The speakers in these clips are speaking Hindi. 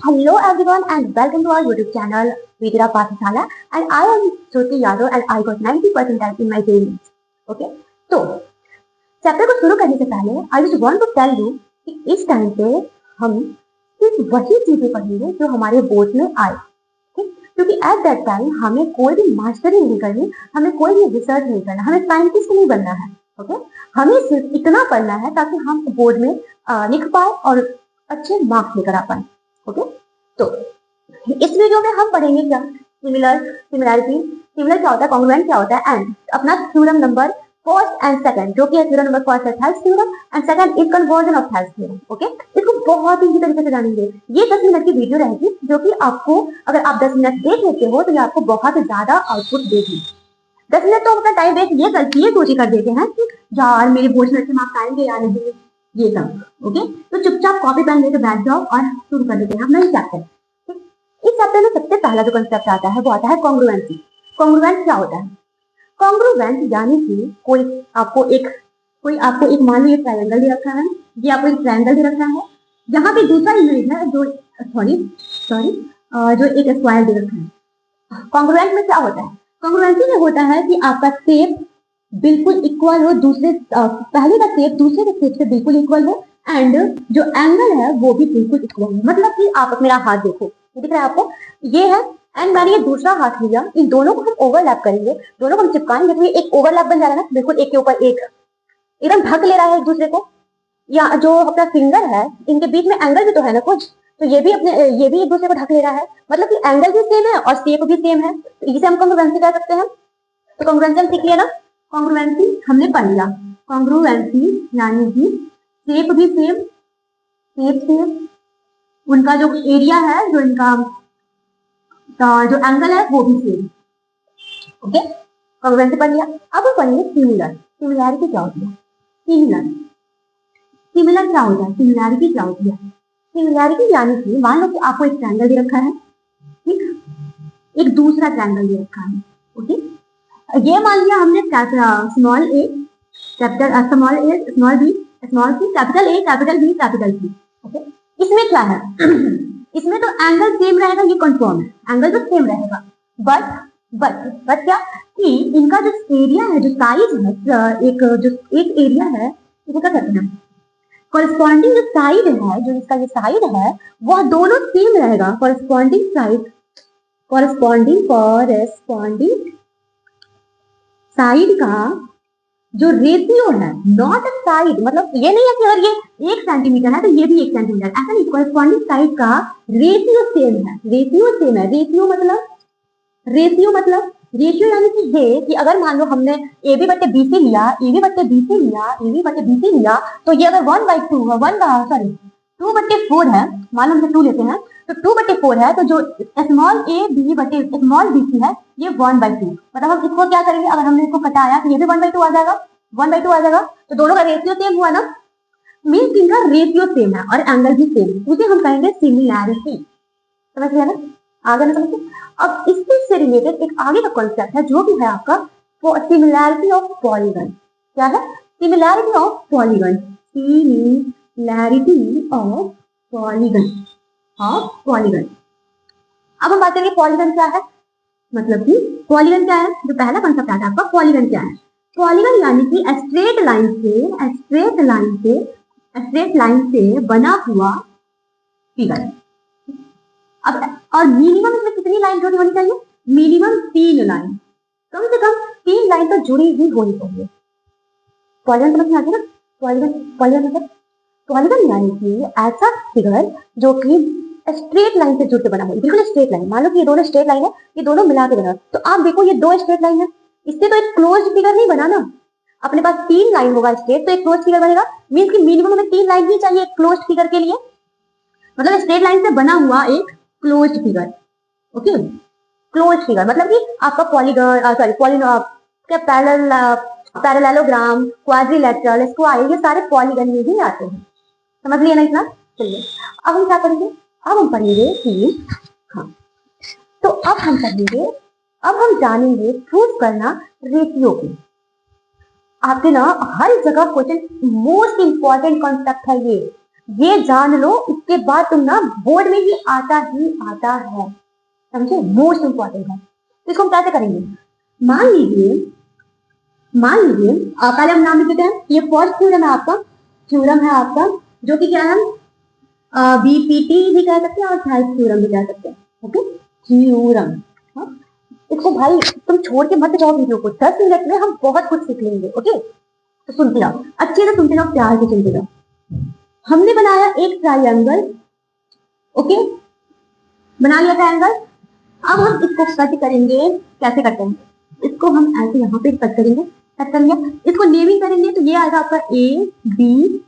Hello everyone and welcome to our YouTube channel Vidya Pathshala and I am Jyoti Yadav and I got 90% in my grades. Okay? तो चैप्टर को शुरू करने से पहले I just want to tell you कि इस टाइम पे हम सिर्फ वही चीजें पढ़ेंगे जो हमारे बोर्ड में आए, ठीक? क्योंकि एट दैट टाइम हमें कोई भी मास्टरी नहीं करनी, हमें कोई भी रिसर्च नहीं करना, हमें साइंटिस्ट नहीं बनना है। ओके? हमें सिर्फ इतना पढ़ना है ताकि हम बोर्ड में लिख पाए और अच्छे मार्क्स लेकर आ पाए। ओके? तो इस वीडियो में हम पढ़ेंगे क्या, सिमिलरिटी, सिमिलर क्या होता है, कॉन्ग्रुएंट क्या होता है, एंड अपना theorem number first and second, जो कि है थ्योरम नंबर फर्स्ट है Thales theorem and second is conversion of Thales theorem. Okay, इसको बहुत इजी तरीके से जानेंगे। ये 10 मिनट की वीडियो रहेगी जो कि आपको, अगर आप 10 मिनट देख लेते हो तो ये आपको बहुत ज्यादा आउटपुट देगी। 10 मिनट तो अपना टाइम वेस्ट ये सोच कर देते हैं कि यार मेरे बोर्ड में अच्छे मार्क्स आएंगे या नहीं, ये सब। ओके, तो चुपचाप कॉपी पेन लेकर बैठ जाओ और शुरू कर देते हैं अपना ये चैप्टर। इस चैप्टर में सबसे पहला जो कंसेप्ट आता है वो आता है कॉन्ग्रुएंसी। कॉन्ग्रुएंट क्या होता है? कॉन्ग्रुएंट यानी कि कोई आपको एक मान लो ये ट्रायंगल दे रखा है, ये आपको एक ट्रायंगल दे रखा है, यहाँ पे दूसरा इमेज है जो जो एक स्क्वायर दे रखा है। कॉन्ग्रुएंट में क्या होता है? कॉन्ग्रुएंसी में होता है कि आपका शेप बिल्कुल इक्वल हो, दूसरे पहले का शेप दूसरे के शेप से बिल्कुल इक्वल हो, एंड जो एंगल है वो भी बिल्कुल इक्वल हो। मतलब कि आप मेरा हाथ देखो, ये दिख रहा है आपको, ये है, एंड मैंने ये दूसरा हाथ लिया, इन दोनों को हम ओवरलैप करेंगे, दोनों को हम चिपकाएंगे तो ये एक ओवरलैप बन जाएगा ना, बिल्कुल एक के ऊपर एक, एकदम ढक ले रहा है एक दूसरे को। या जो अपना फिंगर है, इनके बीच में एंगल भी तो है ना कुछ, तो ये भी एक दूसरे को ढक ले रहा है, मतलब कि एंगल भी सेम है और शेप भी सेम है, तो इसे हम कॉन्ग्रुएंसी कह सकते हैं। तो कॉन्ग्रुएंसी हम सीख लिया ना, कॉन्ग्रुएंसी हमने पढ़ लिया। कॉन्ग्रुएंसी यानी कि शेप भी सेम, उनका जो एरिया है, जो इनका जो एंगल है वो भी सेम। ओके, कॉन्ग्रुएंसी पढ़ लिया। अब हम पढ़ेंगे सिमिलर। सिमिलैरिटी क्या होती है? सिमिलर क्या होता है? सिमिलैरिटी क्या होती है? सिमिलैरिटी यानी कि मान लो कि आपको एक ट्रायंगल दे रखा है, ठीक, एक दूसरा ट्रायंगल दे रखा है। ओके, ये मान लिया हमने small A capital, small A small B, small C capital A capital B capital C. Okay, इसमें क्या है? इसमें तो एंगल सेम रहेगा, ये कंफर्म है, एंगल तो सेम रहेगा, बट क्या कि इनका जो एरिया है, जो साइज है, एक एरिया है, इसको क्या कहते हैं, कॉरेस्पॉन्डिंग जो साइड है, जो इसका ये साइड है वह दोनों सेम रहेगा। कॉरेस्पॉन्डिंग साइड का जो रेशियो है, नॉट साइड, मतलब ये नहीं है कि अगर ये 1 सेंटीमीटर है तो ये भी 1 सेंटीमीटर, ऐसा नहीं। कॉरेस्पॉन्डिंग साइड का रेशियो सेम है, रेशियो यानी कि ये कि अगर मान लो हमने ए बी बट्टे बी सी लिया, ए बी बट्टे बी सी लिया, ए बी बट्टे बी सी लिया, तो ये अगर 1/2 है, 2/4 है, मान लो हम 2 लेते हैं तो 2/4 है, तो जो स्मॉल ए बी बटे स्मॉल बी सी है ये 1/2, मतलब हम इसको क्या करेंगे, अगर हमने इसको घटाया तो ये भी 1/2 आ जाएगा, 1/2 आ जाएगा, तो दोनों का रेशियो सेम हुआ ना, मीन्स इनका रेशियो सेम है और एंगल भी सेम है, उसे हम कहेंगे सिमिलैरिटी। समझ गया ना? आगे ना समझिए। अब इससे रिलेटेड एक आगे का कॉन्सेप्ट है जो भी है आपका सिमिलैरिटी ऑफ पॉलीगन। क्या है? Similarity of polygon, similarity of polygon. अब हम बात करेंगे पॉलीगन क्या है, मतलब कि पॉलीगन क्या है। जो पहला कॉन्सेप्ट आता है आपका, पॉलीगन क्या है? पॉलीगन यानी कि स्ट्रेट लाइन से बना हुआ फिगर। अब और मिनिमम इसमें कितनी लाइन जुड़ी होनी चाहिए? मिनिमम 3 लाइन, कम से कम 3 लाइन तो जुड़ी ही होनी चाहिए। पॉलीगन समझ में आ गया ना? पॉलीगन यानी कि ऐसा फिगर जो कि स्ट्रेट लाइन से जुड़ के बना हो, बिल्कुल स्ट्रेट लाइन। मान लो कि ये दोनों स्ट्रेट लाइन है, ये दोनों मिला के बना, तो आप देखो ये 2 स्ट्रेट लाइन है, इससे तो एक क्लोज्ड फिगर नहीं बना ना। अपने पास 3 लाइन होगा स्ट्रेट, तो एक क्लोज्ड फिगर बनेगा, मींस कि मिनिमम हमें 3 लाइन ही चाहिए एक क्लोज्ड फिगर के लिए, मतलब स्ट्रेट लाइन से बना हुआ एक closed figure. Okay, closed figure मतलब कि आपका पैरेललोग्राम, क्वाड्रिलेटरल, स्क्वायर, ये सारे पॉलीगन में ही आते हैं। समझ लिया ना इतना? चलिए अब हम क्या करेंगे, अब हम पढ़ेंगे कि तो अब हम जानेंगे प्रूव करना रेशियो की। आपके ना हर जगह क्वेश्चन, मोस्ट इंपॉर्टेंट कॉन्सेप्ट है ये, ये जान लो, इसके बाद तुम ना बोर्ड में ही आता है, समझे, मोस्ट इंपॉर्टेंट है। तो इसको हम कैसे करेंगे, मान लीजिए पहले हम नाम लिख देते हैं, ये फर्स्ट थ्योरम है आपका, जो कि क्या है, बीपीटी भी कह सकते हैं और थेल्स थ्योरम भी कह सकते हैं। Okay, theorem. इसको भाई तुम छोड़ के मत जाओ वीडियो को, 10 मिनट में हम बहुत कुछ सीख लेंगे। ओके, तो सुनते जाओ, अच्छे से सुनते जाओ, प्यार से सुनते जाओ। हमने बनाया एक ट्राइंगल। ओके, बना लिया ट्राइंगल। अब हम इसको कट करेंगे, कैसे करते हैं, इसको हम ऐसे यहाँ पे कट करेंगे, कट कर लिया, इसको नेमिंग करेंगे, तो ये आएगा आपका ए बी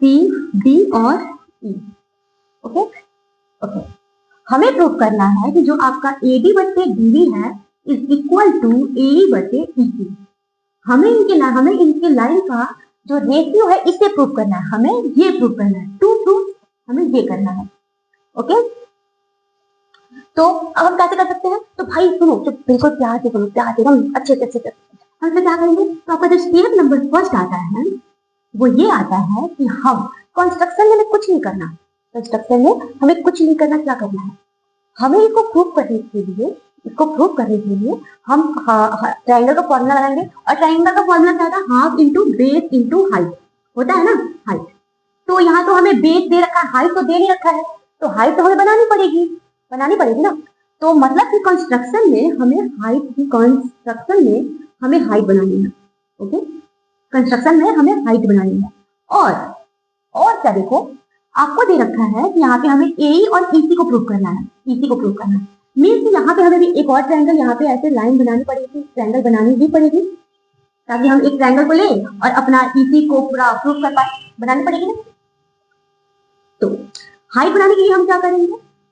सी डी और ई। ओके ओके, हमें प्रूव करना है कि जो आपका AD बटे DB है इज इक्वल टू AE बटे EC। हमें इनके लाइन का जो रेशियो है इसे प्रूव करना है, हमें ये प्रूव करना है, टू प्रूव हमें ये करना है। ओके, तो अब हम कैसे कर सकते हैं, तो भाई सुनो, तो बिल्कुल प्यार से सुनो, प्यार से एकदम अच्छे से हम क्या करेंगे, तो आपका जो स्टेप नंबर फर्स्ट आता है वो ये आता है कि हम कंस्ट्रक्शन में कुछ नहीं करना, कंस्ट्रक्शन में हमें कुछ नहीं करना, क्या करना है, हमें इसको प्रूव करने के लिए हम ट्रायंगल का फॉर्मूला लगाएंगे, और ट्रायंगल का फॉर्मूला क्या था, half into base into height होता है ना, हाइट। तो यहाँ तो हमें बेस दे रखा है, हाइट तो दे नहीं रखा है, तो हाइट तो हमें बनानी पड़ेगी ना। तो मतलब कि कंस्ट्रक्शन में हमें हाइट बनानी है। ओके, कंस्ट्रक्शन में हमें हाइट बनानी है। और क्या देखो, आपको दे रखा है कि यहाँ पे हमें ए और ईसी को प्रूव करना है, मीन्स यहाँ पे हमें भी एक और ट्रायंगल यहाँ पे ऐसे लाइन बनानी पड़ेगी, ट्रायंगल बनानी ही पड़ेगी, ताकि हम एक ट्रायंगल को ले और अपना ईसी को पूरा प्रूव कर पाए, बनानी पड़ेगी ना। तो हाइट बनाने के लिए हम क्या करेंगे,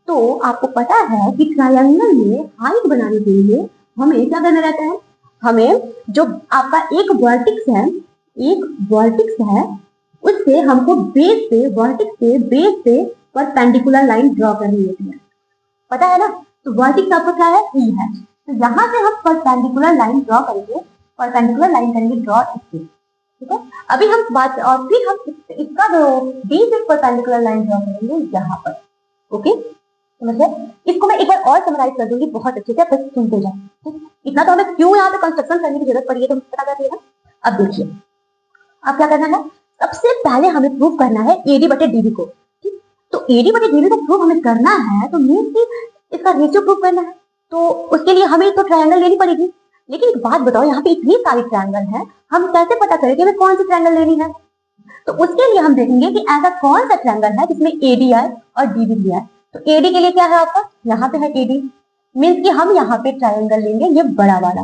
तो आपको पता है कि ट्रायंगल में हाइट बनाने के लिए हमें क्या करना रहता है, हमें जो आपका एक वर्टेक्स है उससे हमको वर्टेक्स से बेस पे परपेंडिकुलर लाइन ड्रॉ करनी होती है, पता है ना। तो वर्टेक्स आपका क्या है, ई है, तो यहाँ से हम परपेंडिकुलर लाइन करेंगे, ड्रॉ इससे, ठीक है। अभी हम बात, और फिर हम इसका जो डी से परपेंडिकुलर लाइन ड्रॉ करेंगे यहाँ पर। ओके, मतलब इसको मैं एक बार और समराइज कर दूंगी बहुत अच्छे से, बस सुनते जाओ। इतना तो हमें क्यों यहाँ पे कंस्ट्रक्शन करने की जरूरत पड़ी है तो पता कर लिएगा। अब देखिए, अब क्या करना है, सबसे पहले हमें प्रूव करना है AD बटे DB को। तो AD बटे DB को प्रूव हमें करना है, तो मीन्स कि इसका रेशियो प्रूव करना है, तो उसके लिए हमें तो ट्रायंगल लेनी पड़ेगी। लेकिन एक बात बताओ, यहाँ पे इतनी सारी ट्रायंगल है, हम कैसे पता करें कि हमें कौन सी ट्रायंगल लेनी है। तो उसके लिए हम देखेंगे कि ऐसा कौन सा ट्रायंगल है जिसमें AD आए और DB भी आए। तो AD के लिए क्या है आपका, यहाँ पे है AD, मीन्स कि हम यहाँ पे ट्रायंगल लेंगे ये बड़ा वाला,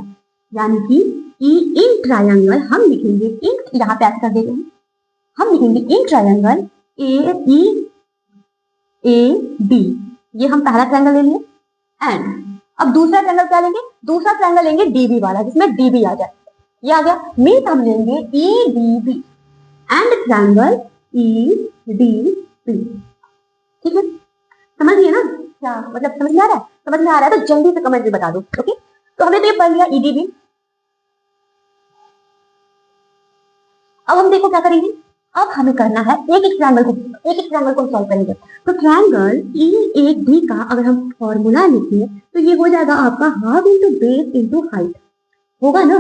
यानी कि इन ट्रायंगल हम लिखेंगे, इन यहाँ पे ऐसे कर देते हैं, हम लिखेंगे इन ट्रायंगल AEAD, ये हम पहला ट्रायंगल ले लिए। एंड अब दूसरा ट्रायंगल क्या लेंगे, दूसरा ट्रायंगल लेंगे DB वाला, जिसमें DB आ जाए, ये आ गया, मीन्स हम लेंगे EDB एंड ट्रायंगल EDB, ठीक है। समझ लिया ना, क्या मतलब समझ में आ रहा है, तो जल्दी से कमेंट में बता दो। ओके, तो हमने तो ये पढ़ लिया EDB। अब हम देखो क्या करेंगे, अब हमें करना है एक एक ट्रायंगल को सॉल्व करेंगे। तो ट्रायंगल EAD का अगर हम फॉर्मूला लिखें तो ये हो जाएगा आपका half into base into height, होगा ना।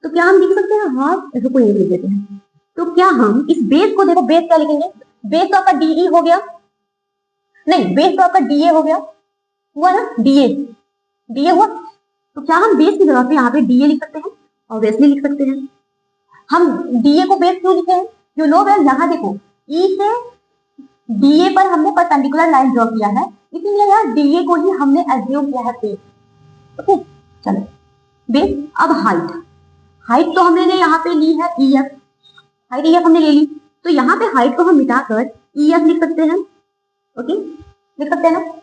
तो क्या हम लिख सकते हैं हाफ, ऐसे कोई लिख देते हैं, तो क्या हम इस बेस को, देखो बेस क्या लिखेंगे, बेस तो आपका DE हो गया, नहीं बेस तो आपका DA हो गया, हुआ ना, DA हुआ। तो क्या हम बेस की जगह पे यहाँ पे DA लिख सकते हैं, ऑब्वियसली लिख सकते हैं। हम DA को बेस क्यों लिखे हैं, यू नो वेल, यहाँ देखो E से DA पर हमने परपेंडिकुलर लाइन ड्रॉ किया है, इसीलिए यार DA को ही हमने एज्यूम किया है बेस। ओके, चलो बेस। अब हाइट तो हमने यहाँ पे ली है EF, हाइट EF हमने ले ली, तो यहाँ पे हाइट को हम मिटाकर EF लिख सकते हैं। ओके, लिख सकते हैं ना।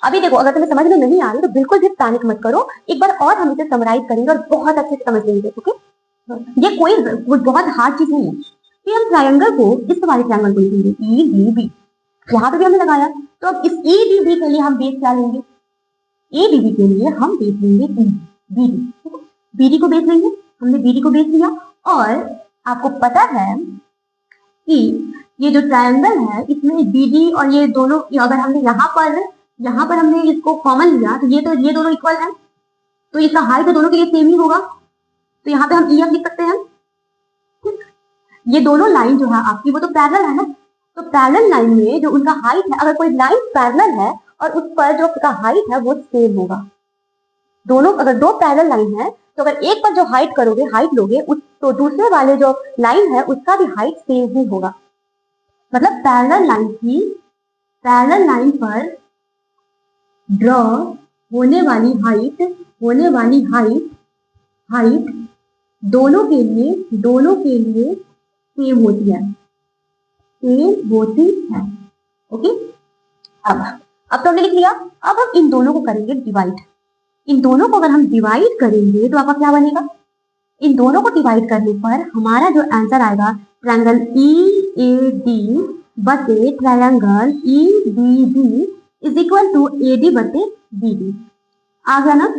अभी देखो, अगर तुम्हें समझ में नहीं आ रही तो बिल्कुल भी पैनिक मत करो, एक बार और हम इसे समराइज करेंगे और बहुत अच्छे से समझ लेंगे। ओके, ये कोई बहुत हार्ड चीज नहीं है। फिर हम ट्रायंगल को, इस वाले ट्रायंगल को लिखेंगे EDB, यहाँ पे भी हमने लगाया। तो अब इस EDB के लिए हम बेस क्या लेंगे, EDB के लिए हम बेस लेंगे BD, BD को बेस लेंगे, हमने BD को बेस लिया। और आपको पता है कि ये जो ट्रायंगल है इसमें बीडी और ये दोनों, अगर हमने यहाँ पर हमने इसको कॉमन लिया तो ये दोनों इक्वल है, तो इसका हाइट दोनों के लिए सेम ही होगा, तो यहाँ पे हम ई एफ लिख सकते हैं। ये दोनों लाइन जो है आपकी वो तो पैरेलल है ना, तो पैरेलल लाइन में जो उनका हाइट है, अगर कोई लाइन पैरेलल है और उस पर जो उसका हाइट है वो सेम होगा। दोनों अगर दो पैरेलल लाइन है तो अगर एक पर जो हाइट करोगे, हाइट लोगे तो दूसरे वाले जो लाइन है उसका भी हाइट सेम ही होगा। मतलब पैरेलल लाइन पर ड्रॉ होने वाली हाइट दोनों के लिए सेम होती है, ओके। अब तो हमने लिख लिया। अब हम इन दोनों को करेंगे डिवाइड। इन दोनों को अगर हम डिवाइड करेंगे तो आपका क्या बनेगा, इन दोनों को डिवाइड करने पर हमारा जो आंसर आएगा ट्रायंगल EAD बटे triangle EBD is equal to AD बटे BD। आ गया ना,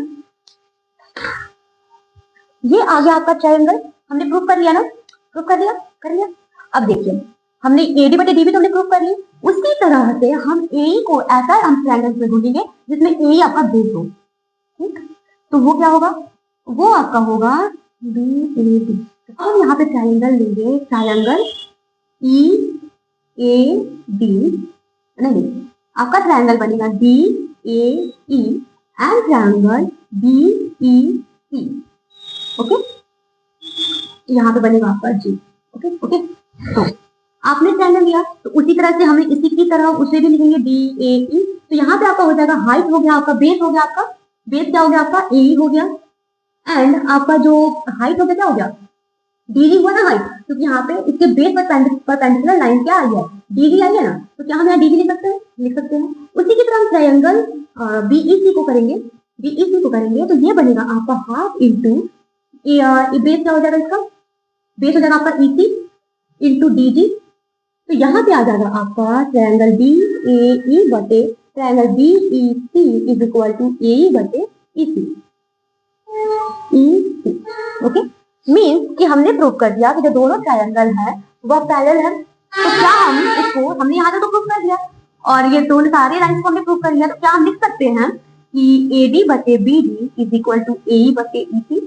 ये आ गया आपका ट्रायंगल। हमने प्रूफ कर लिया ना, कर लिया। अब देखिए हमने AD बटे DB तो हमने प्रूफ कर लिया, उसी तरह से हम AE को ऐसा हम ट्रायंगल में ढूंढेंगे जिसमें AE आपका बेस हो, ठीक। तो वो क्या होगा, वो आपका होगा BAD। अब हम यहाँ पे ट्रायंगल लेंगे, ट्रायंगल EAD, नहीं आपका ट्रायंगल बनेगा DAE and triangle BEC, okay. यहाँ पे बनेगा आपका G, ओके। तो आपने ट्रायंगल लिया तो उसी तरह से हमें इसी की तरह उसे भी लिखेंगे DAE। तो यहाँ पे आपका हो जाएगा हाइट हो गया, आपका बेस हो गया, आपका बेस क्या हो गया, आपका AE हो गया, एंड आपका जो हाइट हो गया क्या हो गया, DD हुआ ना हाइट, क्योंकि यहाँ पे इसके बेस परपेंडिकुलर लाइन क्या आई है, DD आई है ना, तो क्या हम यहाँ DD लिख सकते हैं। उसी की तरह हम ट्रायंगल BEC को करेंगे तो ये बनेगा आपका हाफ इंटू बेस क्या हो जाएगा, इसका बेस हो जाएगा आपका EC इंटू DG। तो यहाँ पे आ जाएगा आपका ट्रायंगल BAE बटे triangle BEC is equal to AE बटे EC, ओके। मीन्स कि हमने प्रूव कर दिया कि जो दोनों ट्रायंगल है वह पैरेलल है। तो क्या हमने यहाँ तो प्रूव कर दिया, और ये दोनों सारे लाइन्स को हमने प्रूव कर लिया, तो क्या हम लिख सकते हैं कि AD बटे BD is equal to AE बटे EC।